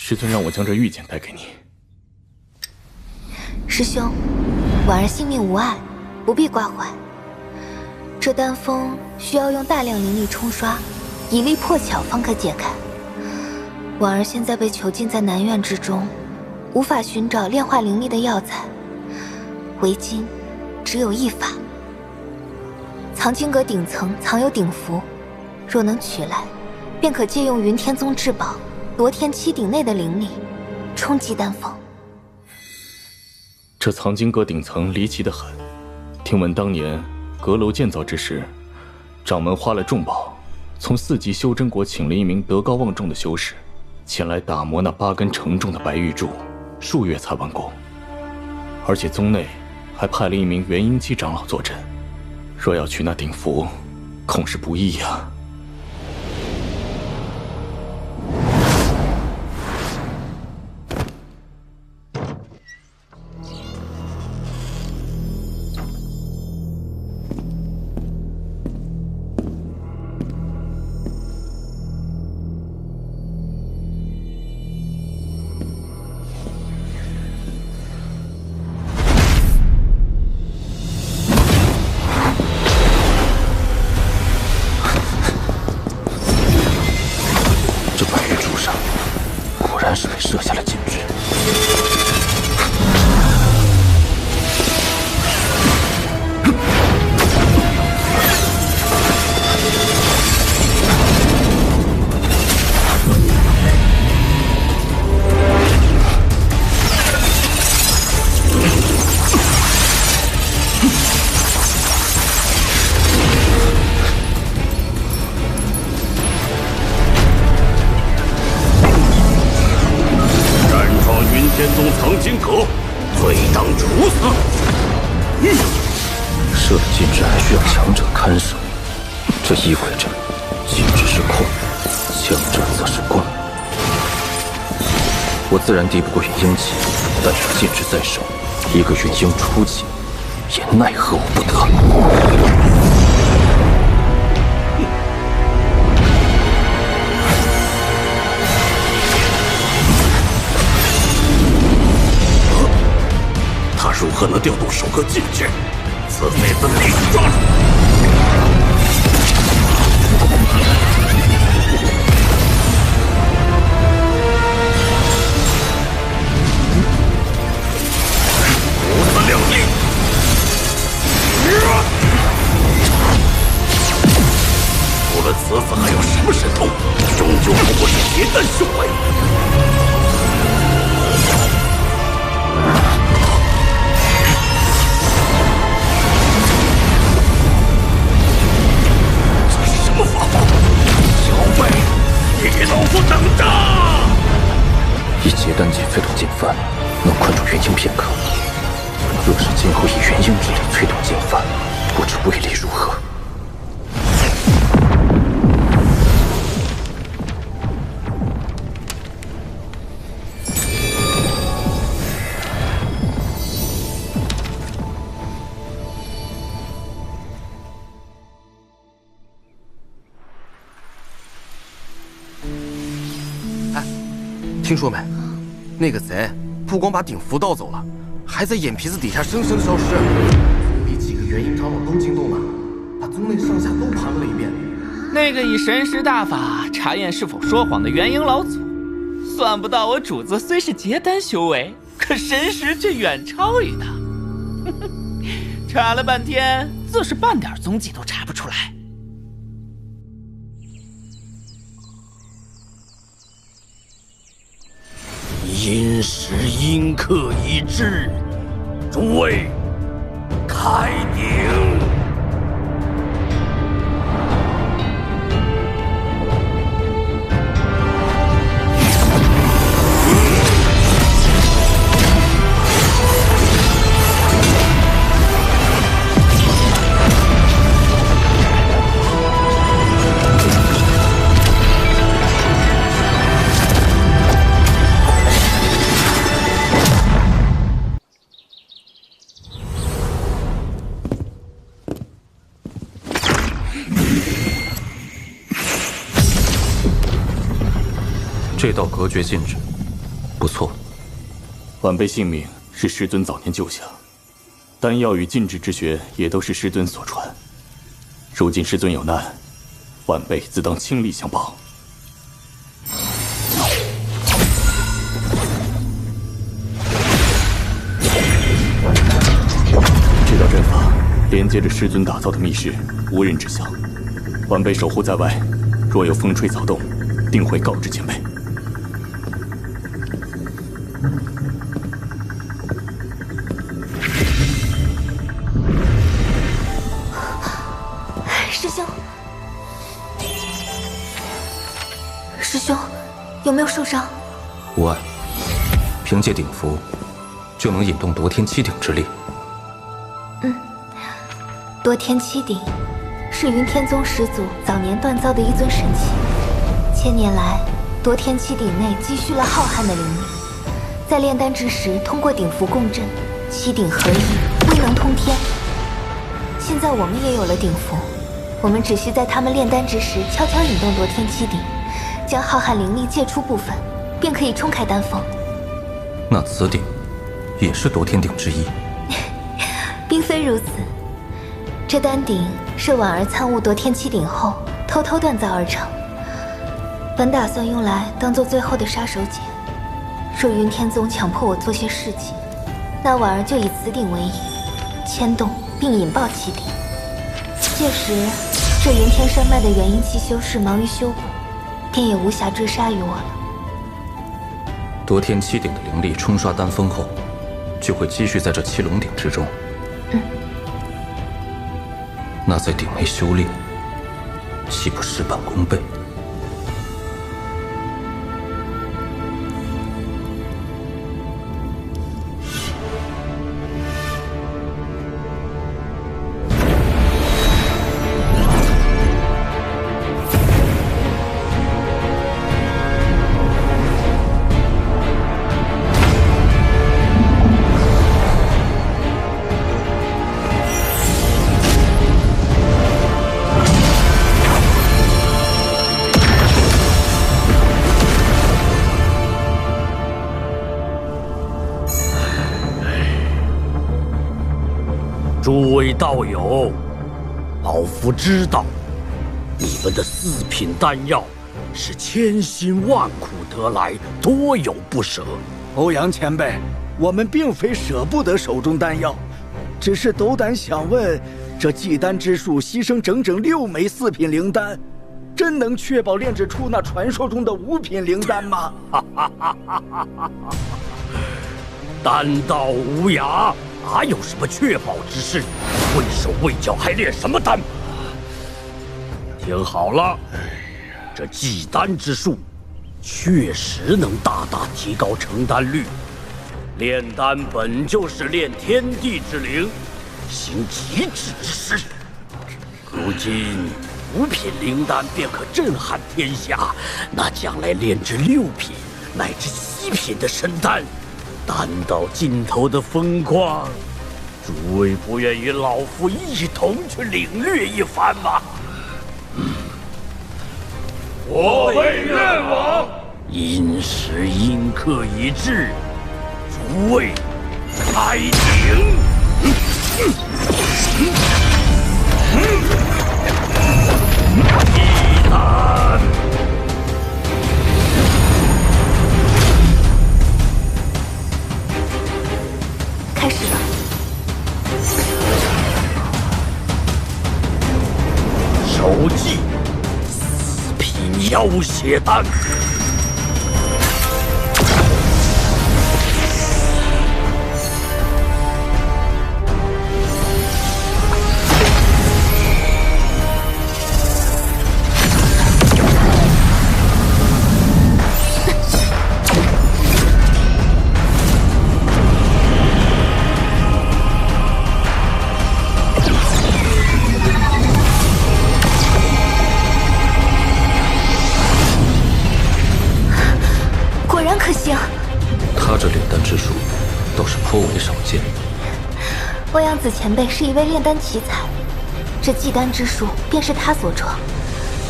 师尊让我将这玉简带给你。师兄，婉儿性命无碍，不必挂怀。这丹封需要用大量灵力冲刷，以力破巧方可解开。婉儿现在被囚禁在南院之中，无法寻找炼化灵力的药材，为今只有一法。藏经阁顶层藏有鼎符，若能取来，便可借用云天宗至宝夺天七鼎内的灵力，冲击丹峰。这藏经阁顶层离奇得很，听闻当年阁楼建造之时，掌门花了重宝，从4级修真国请了一名德高望重的修士，前来打磨那8根承重的白玉柱，数月才完工。而且宗内还派了一名元婴期长老坐镇，若要取那鼎符，恐是不易啊。设下了禁制。天宗藏经阁，罪当处死。设了禁制还需要强者看守，这意味着禁制是空，强者则是攻。我自然敌不过元婴期，但是禁制在手，一个元婴初期也奈何我不得。他如何能调动首个禁制？此贼子立即抓住！不自量力！除了此子还有什么神通？终究不过是结丹修为。你给老夫等着！以结丹境催动剑幡，能困住元婴片刻。若是今后以元婴之力催动剑幡，不知威力如何。听说没？那个贼不光把鼎符盗走了，还在眼皮子底下生生消失。比几个元婴长老都惊动了，把宗内上下都盘问了一遍。那个以神识大法查验是否说谎的元婴老祖，算不到我主子虽是结丹修为，可神识却远超于他。查了半天，自是半点踪迹都查不出来。因时因刻已至，诸位开鼎。这道隔绝禁制，不错。晚辈性命是师尊早年救下，丹药与禁制之学也都是师尊所传。如今师尊有难，晚辈自当倾力相帮。这道阵法连接着师尊打造的密室，无人知晓。晚辈守护在外，若有风吹草动，定会告知前辈。师兄，有没有受伤？无碍，凭借鼎符，就能引动夺天七鼎之力。夺天七鼎是云天宗始祖早年锻造的一尊神器，千年来，夺天七鼎内积蓄了浩瀚的灵力，在炼丹之时，通过鼎符共振，七鼎合一，威能通天。现在我们也有了鼎符，我们只需在他们炼丹之时悄悄引动夺天七鼎，将浩瀚灵力借出部分，便可以冲开丹峰。那此鼎也是夺天鼎之一？并非如此，这丹鼎是婉儿参悟夺天七鼎后偷偷锻造而成，本打算用来当做最后的杀手锏。若云天宗强迫我做些事情，那婉儿就以此鼎为引，牵动并引爆七鼎。届时，这云天山脉的元婴期修士忙于修补，便也无暇追杀于我了。夺天七鼎的灵力冲刷丹峰后，就会积蓄在这七龙鼎之中。那在鼎内修炼，岂不事半功倍？诸位道友，老夫知道你们的4品丹药是千辛万苦得来，多有不舍。欧阳前辈，我们并非舍不得手中丹药，只是斗胆想问，这祭丹之术牺牲整整6枚4品灵丹，真能确保炼制出那传说中的5品灵丹吗？丹道无涯，哪有什么确保之事？畏手畏脚还炼什么丹？听好了，这祭丹之术确实能大大提高成丹率。炼丹本就是炼天地之灵，行极致之事。如今5品灵丹便可震撼天下，那将来炼制6品乃至7品的神丹，丹到尽头的风光，诸位不愿与老夫一同去领略一番吗？我辈愿往。因时因刻已至，诸位开鼎。祭丹。开始了。首祭4品妖血丹。他这炼丹之术倒是颇为少见。欧阳子前辈是一位炼丹奇才，这祭丹之术便是他所创。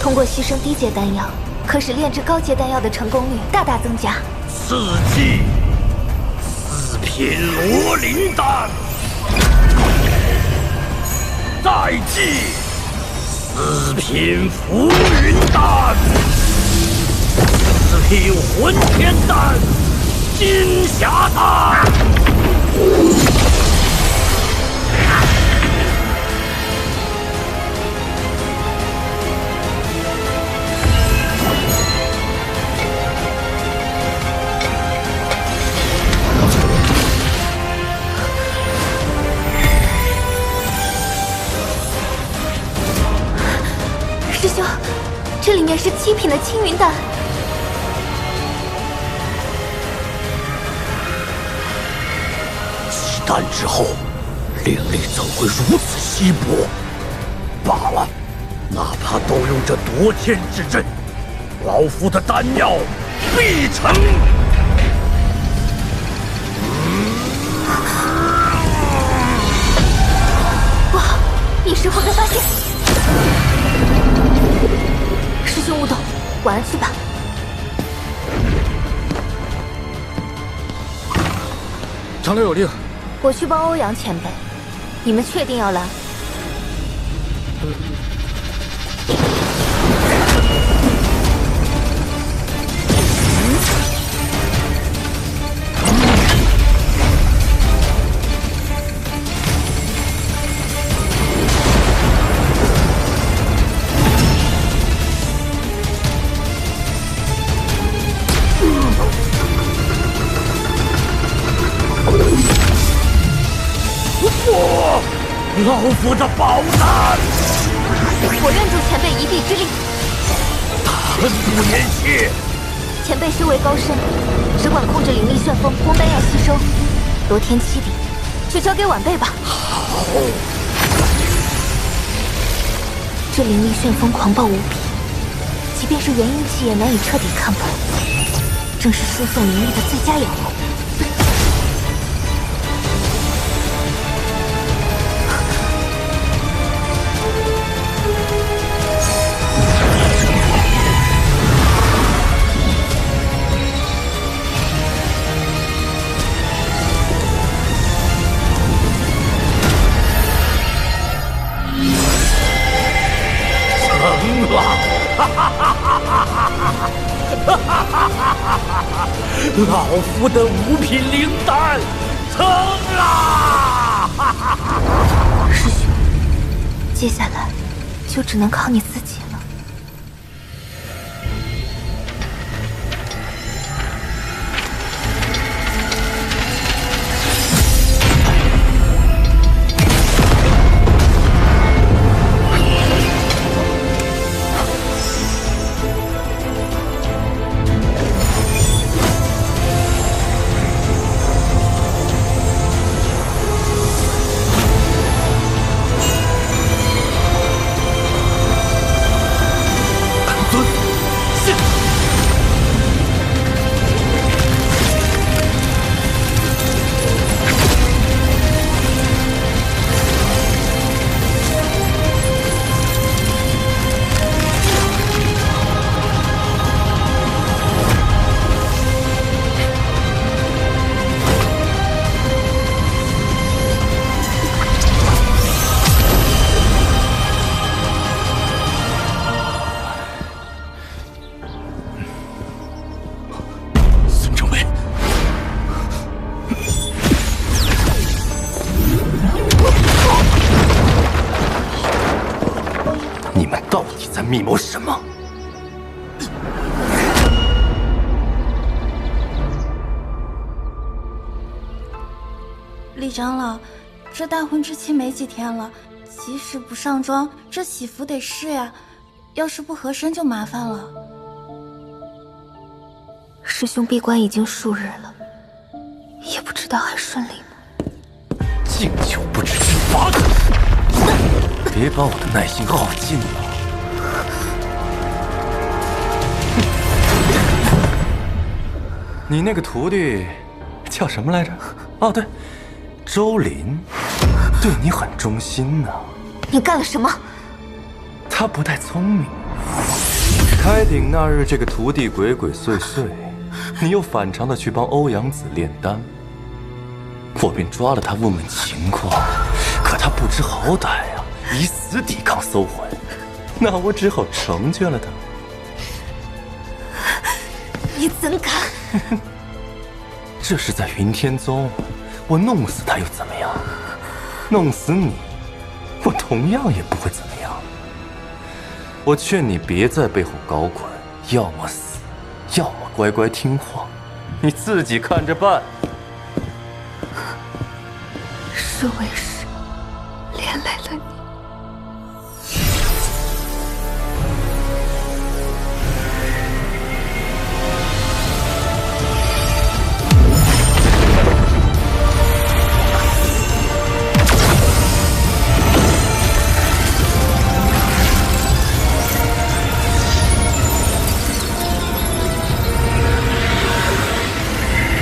通过牺牲低阶丹药，可使炼制高阶丹药的成功率大大增加。四剂4品罗灵丹，再剂4品浮云丹，4品混天丹，金霞丹。师兄，这里面是7品的青云丹。祭丹之后，灵力怎会如此稀薄？罢了，哪怕动用这夺天之阵，老夫的丹药必成。不好，你师傅被发现。师兄勿动，晚安去吧。长留有令，我去帮欧阳前辈。你们确定要来？老夫的宝丹，我愿助前辈一臂之力。恨不言谢。前辈修为高深，只管控制灵力旋风供丹药吸收，夺天7鼎就交给晚辈吧。好。这灵力旋风狂暴无比，即便是元婴期也难以彻底看破，正是输送灵力的最佳养护。老夫的5品灵丹成啦！师兄，接下来就只能靠你自己了。密谋什么？李长老，这大婚之期没几天了，即使不上妆，这喜服得试呀。要是不合身就麻烦了。师兄闭关已经数日了，也不知道还顺利吗？敬酒不知吃罚酒，别把我的耐心耗尽了。你那个徒弟叫什么来着？哦，对，周林，对你很忠心呢。你干了什么？他不太聪明，开鼎那日，这个徒弟鬼鬼祟祟，你又反常的去帮欧阳子炼丹，我便抓了他问问情况，可他不知好歹啊，以死抵抗搜魂，那我只好成全了他。你怎敢？这是在云天宗，我弄死他又怎么样？弄死你，我同样也不会怎么样。我劝你别在背后搞鬼，要么死，要么乖乖听话，你自己看着办。是为师连累了你。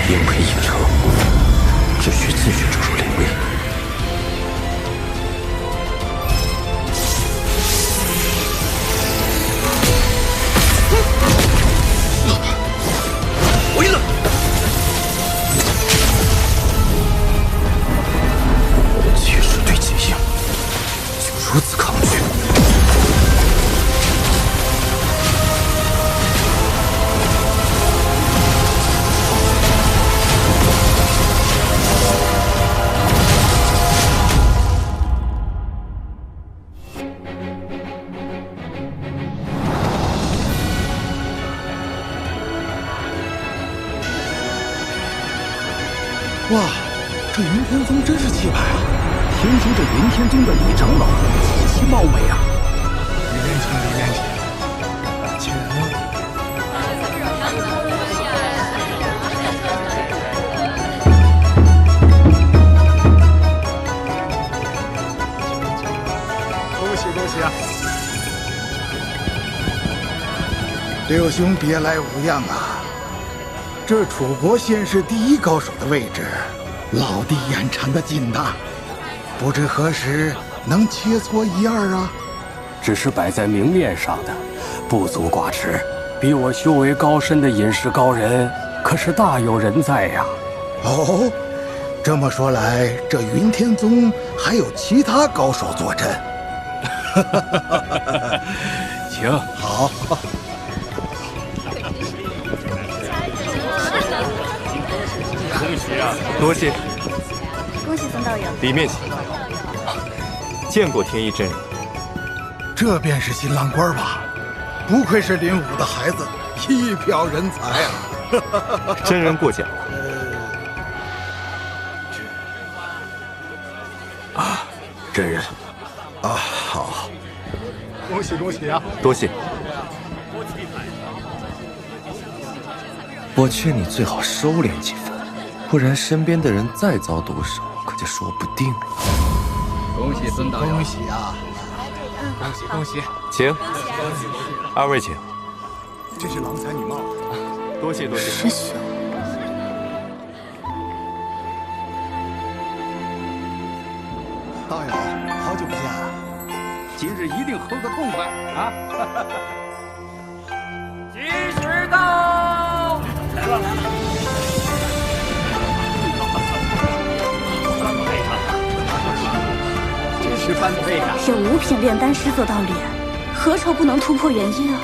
因为一车，只需继续注入灵力。回来！气势对极硬，就如此抗拒。哇，这云天宗真是气派啊！听说这云天宗的李长老极其貌美啊！里面请，里面请，请。恭喜恭喜啊！六兄别来无恙啊！这楚国现世第一高手的位置，老弟眼馋的紧呐，不知何时能切磋一二啊？只是摆在明面上的，不足挂齿。比我修为高深的隐士高人，可是大有人在呀。哦，这么说来，这云天宗还有其他高手坐镇。请好。恭喜啊！多谢。恭喜曾道友。里面请。见过天一真人。这便是新郎官吧？不愧是灵武的孩子，一表人才啊！真人过奖了。啊，真人。啊，好。恭喜恭喜啊！多谢。我劝你最好收敛几分，不然身边的人再遭毒手，可就说不定了。恭喜孙道友！恭喜啊！恭喜恭喜！请，二位请。真是郎才女貌。多谢多谢。师兄，道友，好久不见啊！今日一定喝个痛快啊！吉时到，来了。真是般配啊！有5品炼丹师做道侣，何愁不能突破元婴啊？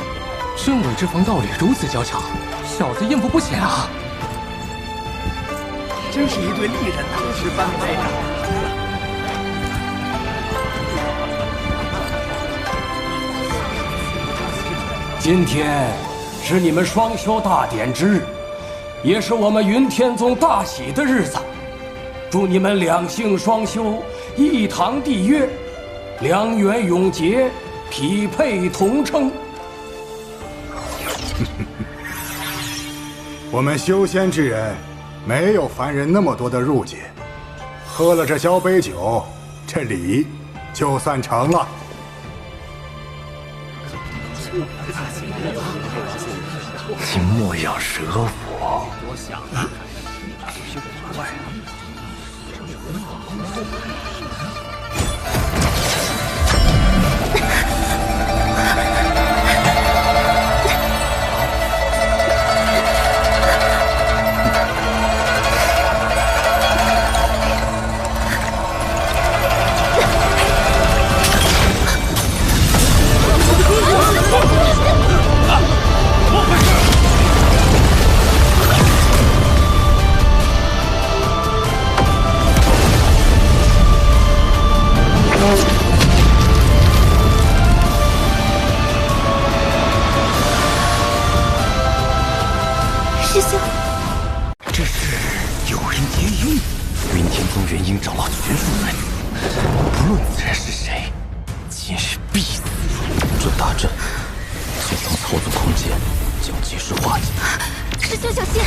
镇伪之防道侣如此娇巧，小子应付不浅啊！真是一对丽人呐，真是般配啊！今天是你们双修大典之日，也是我们云天宗大喜的日子。祝你们两性双修，一堂缔约，良缘永结，匹配同称。我们修仙之人，没有凡人那么多的入界，喝了这交杯酒，这礼就算成了。你莫要惹我！云天宗元婴长老全数在此，不论此人是谁，今日必死。这大阵，就当操作空间，将劫势化解。师兄小心！